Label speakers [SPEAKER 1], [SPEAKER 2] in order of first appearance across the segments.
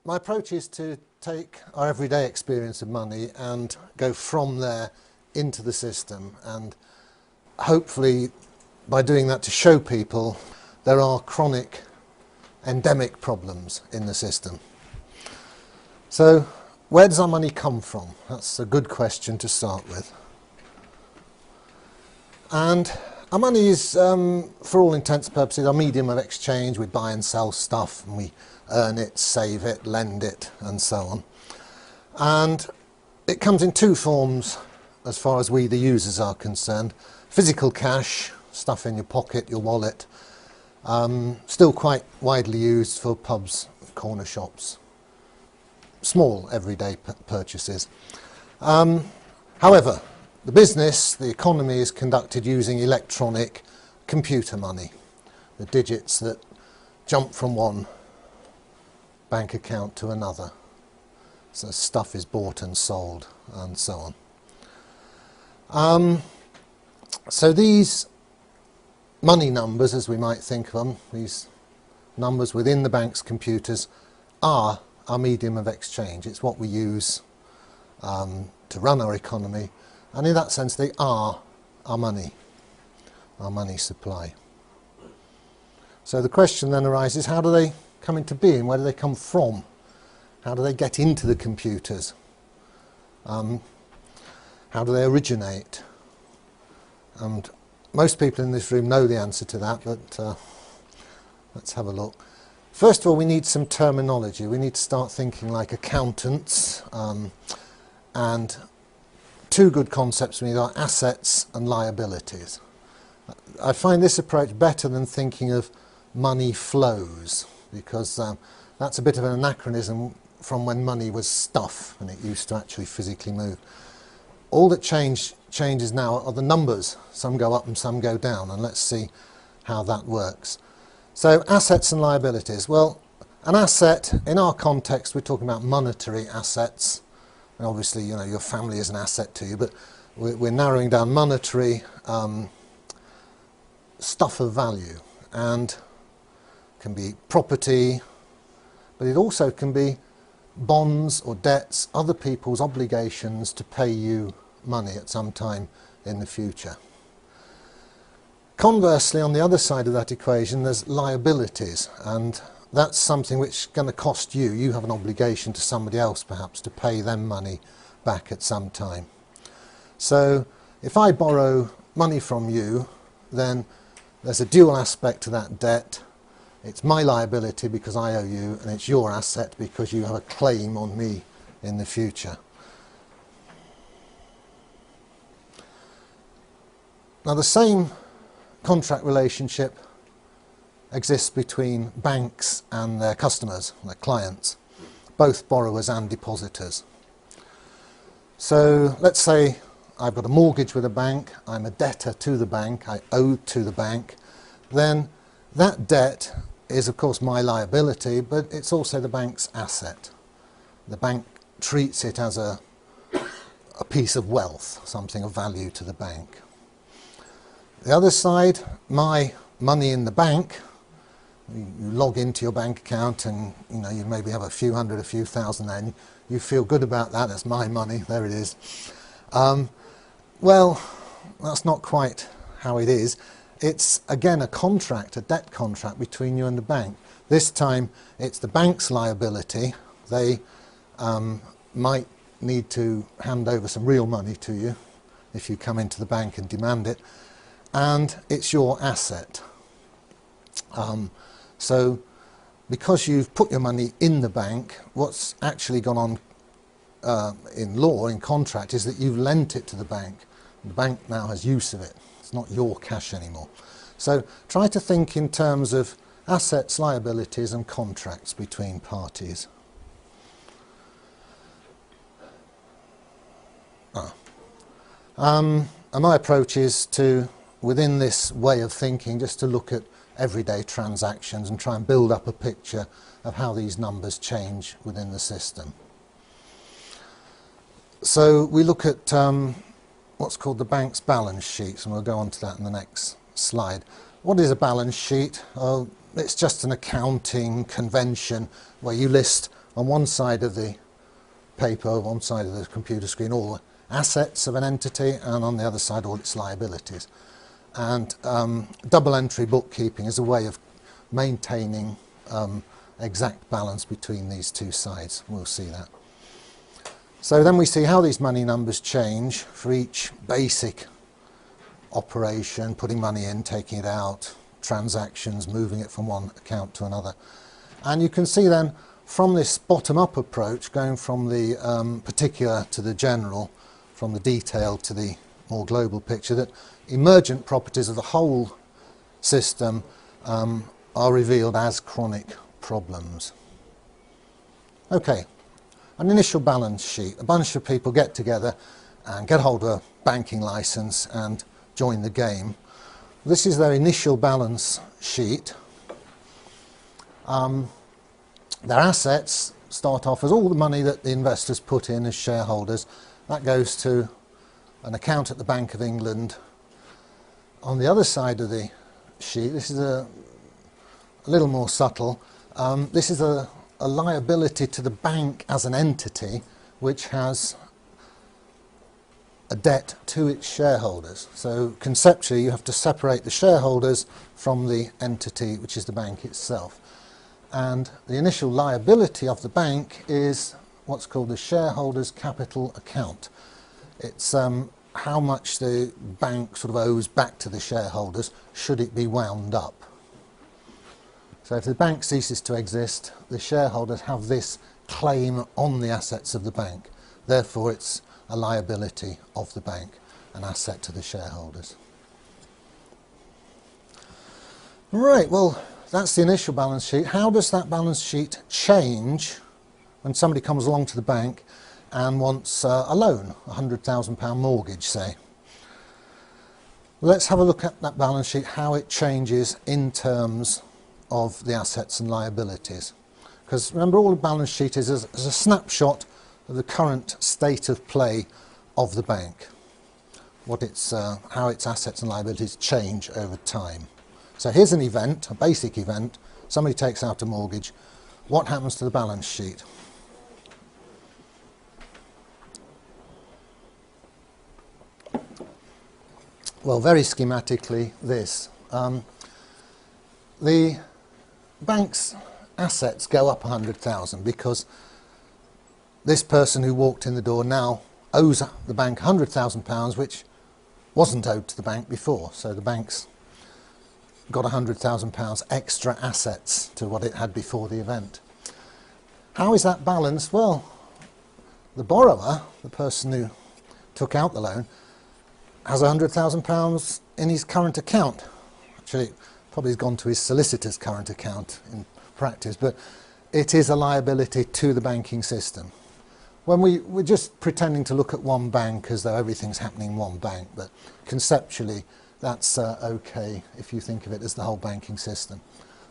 [SPEAKER 1] My approach is to take our everyday experience of money and go from there into the system, and hopefully by doing that to show people there are chronic endemic problems in the system. So where does our money come from? That's a good question to start with. And our money is, for all intents and purposes, our medium of exchange. We buy and sell stuff, and we earn it, save it, lend it, and so on. And it comes in two forms as far as we, the users, are concerned. Physical cash, stuff in your pocket, your wallet, still quite widely used for pubs, corner shops, small everyday purchases. However, the business, the economy is conducted using electronic computer money, the digits that jump from one bank account to another. So stuff is bought and sold and so on. So these money numbers, as we might think of them, these numbers within the bank's computers, are our medium of exchange. It's what we use to run our economy, and in that sense they are our money supply. So the question then arises, how do they come into being? Where do they come from? How do they get into the computers? How do they originate? And most people in this room know the answer to that, but let's have a look. First of all, we need some terminology. We need to start thinking like accountants, and two good concepts we need are assets and liabilities. I find this approach better than thinking of money flows, because that's a bit of an anachronism from when money was stuff and it used to actually physically move. All that changes now are the numbers. Some go up and some go down, and let's see how that works. So assets and liabilities. Well, an asset, in our context, we're talking about monetary assets. And obviously, you know, your family is an asset to you, but we're narrowing down monetary stuff of value, and can be property, but it also can be bonds or debts, other people's obligations to pay you money at some time in the future. Conversely, on the other side of that equation, there's liabilities, and that's something which is going to cost you. You have an obligation to somebody else, perhaps, to pay them money back at some time. So if I borrow money from you, then there's a dual aspect to that debt. It's my liability because I owe you, and it's your asset because you have a claim on me in the future. Now, the same contract relationship exists between banks and their customers, their clients, both borrowers and depositors. So let's say I've got a mortgage with a bank, I'm a debtor to the bank, I owe to the bank, then that debt is of course my liability, but it's also the bank's asset. The bank treats it as a piece of wealth, something of value to the bank. The other side, my money in the bank, you log into your bank account and you maybe have a few hundred, a few thousand there, and you feel good about that. That's my money, there it is. Well, that's not quite how it is. It's again a contract, a debt contract between you and the bank. This time it's the bank's liability. They might need to hand over some real money to you if you come into the bank and demand it, and it's your asset. So because you've put your money in the bank, what's actually gone on in law, in contract, is that you've lent it to the bank. The bank now has use of it. It's not your cash anymore. So try to think in terms of assets, liabilities and contracts between parties. And my approach is to, within this way of thinking, just to look at everyday transactions and try and build up a picture of how these numbers change within the system. So we look at what's called the bank's balance sheets, and we'll go on to that in the next slide. What is a balance sheet? It's just an accounting convention where you list on one side of the paper, one side of the computer screen, all the assets of an entity, and on the other side all its liabilities. And double entry bookkeeping is a way of maintaining exact balance between these two sides. We'll see that. So then we see how these money numbers change for each basic operation, putting money in, taking it out, transactions, moving it from one account to another. And you can see then from this bottom-up approach, going from the particular to the general, from the detailed to the more global picture, that emergent properties of the whole system are revealed as chronic problems. Okay, an initial balance sheet. A bunch of people get together and get hold of a banking license and join the game. This is their initial balance sheet. Their assets start off as all the money that the investors put in as shareholders. That goes to an account at the Bank of England. On the other side of the sheet, this is a little more subtle. This is a liability to the bank as an entity which has a debt to its shareholders. So conceptually you have to separate the shareholders from the entity which is the bank itself. And the initial liability of the bank is what's called the shareholders' capital account. It's how much the bank sort of owes back to the shareholders should it be wound up. So if the bank ceases to exist, the shareholders have this claim on the assets of the bank. Therefore it's a liability of the bank, an asset to the shareholders. Right, well, that's the initial balance sheet. How does that balance sheet change when somebody comes along to the bank and wants a loan, a £100,000 mortgage, say? Let's have a look at that balance sheet, how it changes in terms of the assets and liabilities. Because remember, all the balance sheet is a snapshot of the current state of play of the bank, how its assets and liabilities change over time. So here's an event, a basic event. Somebody takes out a mortgage. What happens to the balance sheet? Well, very schematically, this. The bank's assets go up 100,000 because this person who walked in the door now owes the bank £100,000, which wasn't owed to the bank before. So the bank's got £100,000 extra assets to what it had before the event. How is that balanced? Well, the borrower, the person who took out the loan, has £100,000 in his current account. Actually, probably has gone to his solicitor's current account in practice, but it is a liability to the banking system. When we're just pretending to look at one bank as though everything's happening in one bank, but conceptually that's okay if you think of it as the whole banking system.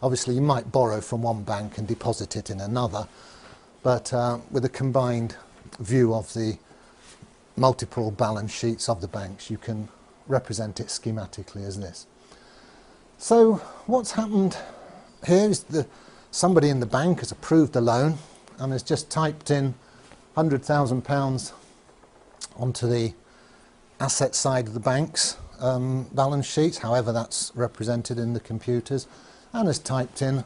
[SPEAKER 1] Obviously you might borrow from one bank and deposit it in another, but with a combined view of the multiple balance sheets of the banks, you can represent it schematically as this. So what's happened here is somebody in the bank has approved a loan and has just typed in £100,000 onto the asset side of the bank's balance sheet, however that's represented in the computers, and has typed in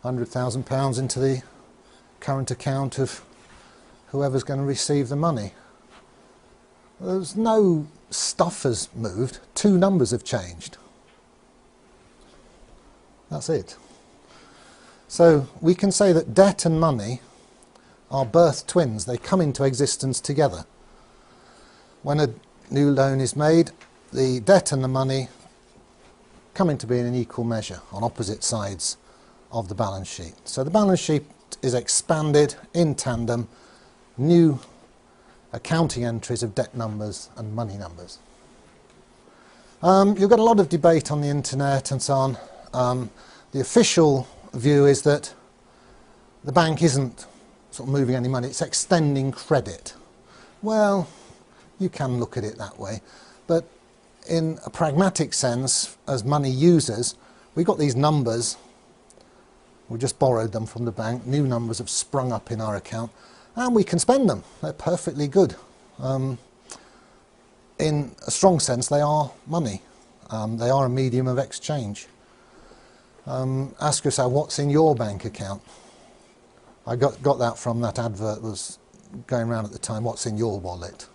[SPEAKER 1] £100,000 into the current account of whoever's going to receive the money. There's no stuff has moved, two numbers have changed. That's it. So we can say that debt and money are birth twins. They come into existence together. When a new loan is made, the debt and the money come into being in equal measure on opposite sides of the balance sheet. So the balance sheet is expanded in tandem, new accounting entries of debt numbers and money numbers. You've got a lot of debate on the internet and so on. The official view is that the bank isn't sort of moving any money, it's extending credit. Well, you can look at it that way, but in a pragmatic sense, as money users, we've got these numbers We just borrowed them from the bank. New numbers have sprung up in our account, and we can spend them. They're perfectly good. In a strong sense, they are money. They are a medium of exchange. Ask yourself, what's in your bank account? I got that from that advert that was going around at the time, what's in your wallet?